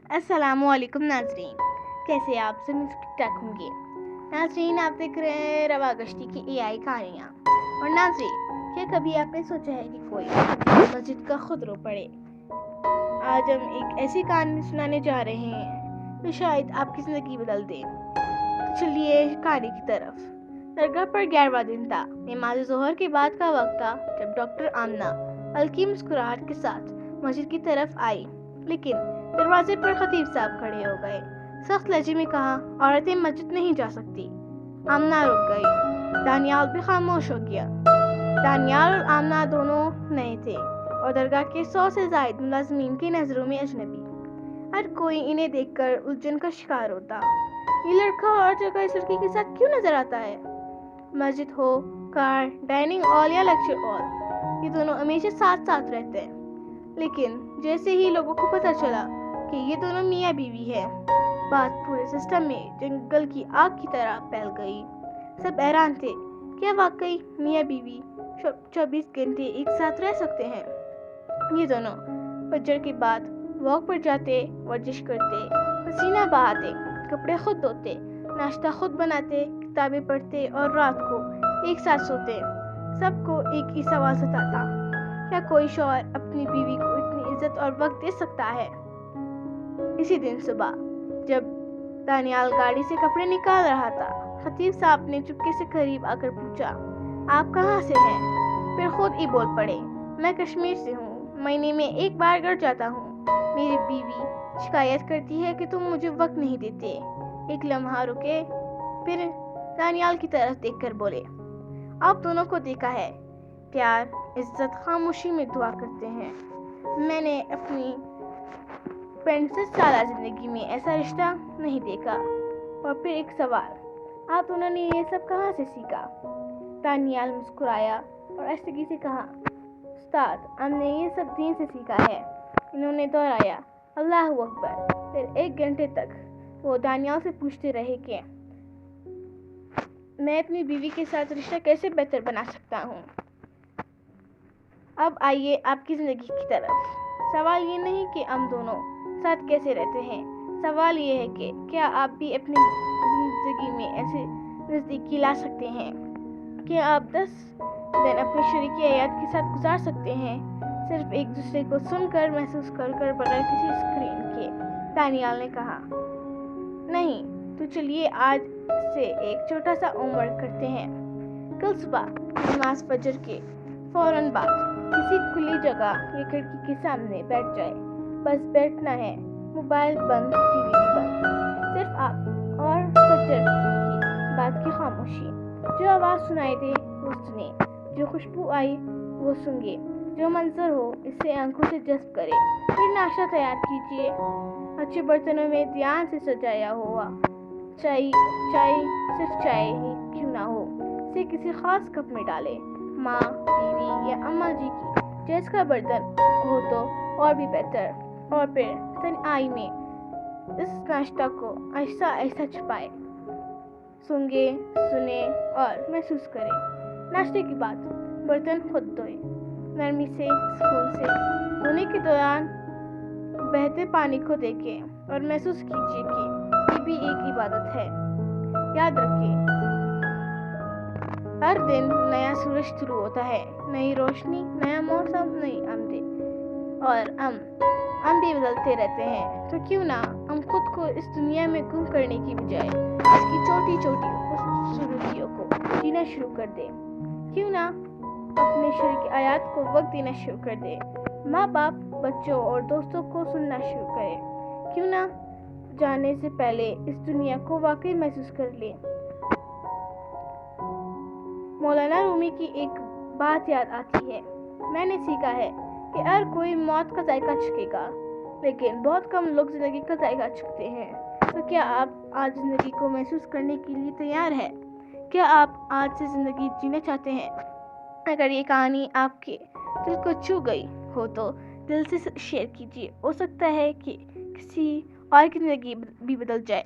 السلام علیکم ناظرین، کیسے آپ سب ٹھیک ٹھاک ہوں گے؟ ناظرین، آپ دیکھ رہے ہیں روا گشتی کی AI کہانیاں۔ اور ناظرین، کیا کبھی آپ نے سوچا ہے کہ کوئی مسجد کا خود رو پڑے؟ آج ہم ایک ایسی کہانی سنانے جا رہے ہیں جو شاید آپ کی زندگی بدل دے۔ تو چلیے کہانی کی طرف۔ درگاہ پر 11واں دن تھا۔ نماز ظہر کے بعد کا وقت تھا جب ڈاکٹر آمنہ ہلکی مسکراہٹ کے ساتھ مسجد کی طرف آئی، لیکن دروازے پر خطیب صاحب کھڑے ہو گئے۔ سخت لہجے میں کہا، عورتیں مسجد نہیں جا سکتی۔ آمنہ رک گئی۔ دانیال بھی خاموش ہو گیا۔ دانیال اور آمنہ دونوں نئے تھے اور درگاہ کے 100 سے زائد ملازمین کی نظروں میں اجنبی۔ ہر کوئی انہیں دیکھ کر الجھن کا شکار ہوتا۔ یہ لڑکا اور جگہ اس لڑکی کے ساتھ کیوں نظر آتا ہے؟ مسجد ہو، کار، ڈائننگ ہال یا لیکچر ہال، یہ دونوں ہمیشہ ساتھ ساتھ رہتے ہیں۔ لیکن جیسے ہی لوگوں کو پتہ چلا کہ یہ دونوں میاں بیوی ہیں، بات پورے سسٹم میں جنگل کی آگ کی طرح پھیل گئی۔ سب حیران تھے، کیا واقعی میاں بیوی 24 گھنٹے ایک ساتھ رہ سکتے ہیں؟ یہ دونوں فجر کے بعد واک پر جاتے، ورزش کرتے، پسینہ بہاتے، کپڑے خود دھوتے، ناشتہ خود بناتے، کتابیں پڑھتے اور رات کو ایک ساتھ سوتے۔ سب کو ایک ہی سوال ستاتا، کیا کوئی شوہر اپنی بیوی کو اتنی عزت اور وقت دے سکتا ہے؟ اسی دن صبح جب دانیال گاڑی سے کپڑے نکال رہا تھا، خطیب صاحب نے چپکے سے قریب آ کر پوچھا، آپ کہاں سے ہیں؟ پھر خود ہی بول پڑے، میں کشمیر سے ہوں، مہینے میں ایک بار گھر جاتا ہوں۔ میری بیوی شکایت کرتی ہے کہ تم مجھے وقت نہیں دیتے۔ ایک لمحہ رکے، پھر دانیال کی طرف دیکھ کر بولے، آپ دونوں کو دیکھا ہے، پیار، عزت خاموشی میں دعا کرتے ہیں۔ میں نے اپنی 65 سالہ زندگی میں ایسا رشتہ نہیں دیکھا۔ اور پھر ایک سوال، آپ دونوں نے یہ سب کہاں سے سیکھا؟ دانیال مسکرایا اور آہستگی سے کہا، استاد، ہم نے یہ سب دین سے سیکھا ہے۔ انہوں نے دہرایا، اللہ اکبر۔ پھر 1 گھنٹے تک وہ دانیال سے پوچھتے رہے کہ میں اپنی بیوی کے ساتھ رشتہ کیسے بہتر بنا سکتا ہوں۔ اب آئیے آپ کی زندگی کی طرف۔ سوال یہ نہیں کہ ہم دونوں ساتھ کیسے رہتے ہیں، سوال یہ ہے کہ کیا آپ بھی اپنی زندگی میں ایسے نزدیکی لا سکتے ہیں؟ کیا آپ 10 دن اپنے شریک حیات کے ساتھ گزار سکتے ہیں، صرف ایک دوسرے کو سن کر، محسوس کر کر، بغیر کسی اسکرین کے؟ دانیال نے کہا، نہیں۔ تو چلیے آج سے ایک چھوٹا سا ہوم ورک کرتے ہیں۔ کل صبح نماز فجر کے فوراً بعد کسی کھلی جگہ یا کھڑکی کے سامنے بیٹھ جائے۔ بس بیٹھنا ہے، موبائل بند، TV بھی بند، صرف آپ اور فجر کی بات کی خاموشی۔ جو آواز سنائی دے وہ سنیں، جو خوشبو آئی وہ سنگے، جو منظر ہو اسے آنکھوں سے جذب کرے۔ پھر ناشتہ تیار کیجیے، اچھے برتنوں میں دھیان سے سجایا ہوا۔ چائے صرف چائے ہی کیوں نہ ہو، اسے کسی خاص کپ میں ڈالے، ماں، بیوی یا اماں جی کی جیز کا برتن ہو تو اور بھی بہتر۔ اور پھر تنہائی میں اس ناشتہ کو آہستہ آہستہ چھپائے، سونگے، سنیں اور محسوس کریں۔ ناشتے کے بعد برتن خود دھوئے، نرمی سے، سکون سے۔ دھونے کے دوران بہتے پانی کو دیکھیں اور محسوس کیجیے کہ یہ بھی ایک عبادت ہے۔ یاد رکھیں، ہر دن نیا سورج شروع ہوتا ہے، نئی روشنی، نیا موسم، نئی آمدید، اور ہم بھی بدلتے رہتے ہیں۔ تو کیوں نہ ہم خود کو اس دنیا میں گم کرنے کی بجائے اس کی چھوٹی چھوٹی خوبصورتیوں کو جینا شروع کر دیں؟ کیوں نہ اپنے شریک حیات کو وقت دینا شروع کر دیں؟ ماں باپ، بچوں اور دوستوں کو سننا شروع کریں؟ کیوں نہ جانے سے پہلے اس دنیا کو واقعی محسوس کر لیں؟ مولانا رومی کی ایک بات یاد آتی ہے، میں نے سیکھا ہے کہ ہر کوئی موت کا ذائقہ چکھے گا، لیکن بہت کم لوگ زندگی کا ذائقہ چکھتے ہیں۔ تو کیا آپ آج زندگی کو محسوس کرنے کے لیے تیار ہیں؟ کیا آپ آج سے زندگی جینا چاہتے ہیں؟ اگر یہ کہانی آپ کے دل کو چھو گئی ہو تو دل سے شیئر کیجیے، ہو سکتا ہے کہ کسی اور کی زندگی بھی بدل جائے۔